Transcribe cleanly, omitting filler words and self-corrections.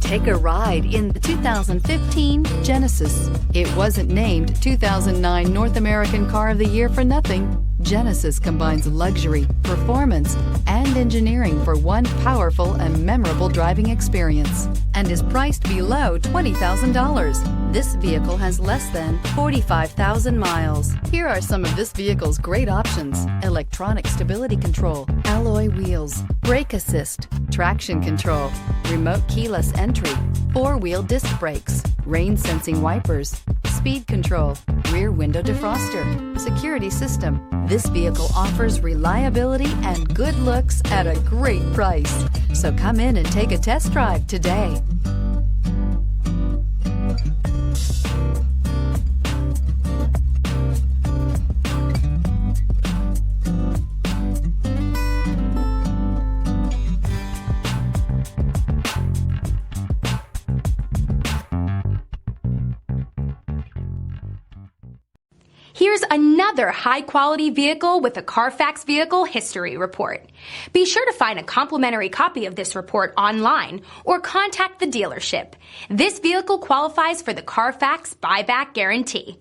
Take a ride in the 2015 Genesis. It wasn't named 2009 North American Car of the Year for nothing. Genesis combines luxury, performance, and engineering for one powerful and memorable driving experience, and is priced below $20,000. This vehicle has less than 45,000 miles. Here are some of this vehicle's great options: electronic stability control, alloy wheels, brake assist, traction control, remote keyless entry, four-wheel disc brakes, rain sensing wipers, speed control, rear window defroster, security system. This vehicle offers reliability and good looks at a great price. So come in and take a test drive today. Here's another high-quality vehicle with a Carfax Vehicle History Report. Be sure to find a complimentary copy of this report online or contact the dealership. This vehicle qualifies for the Carfax Buyback Guarantee.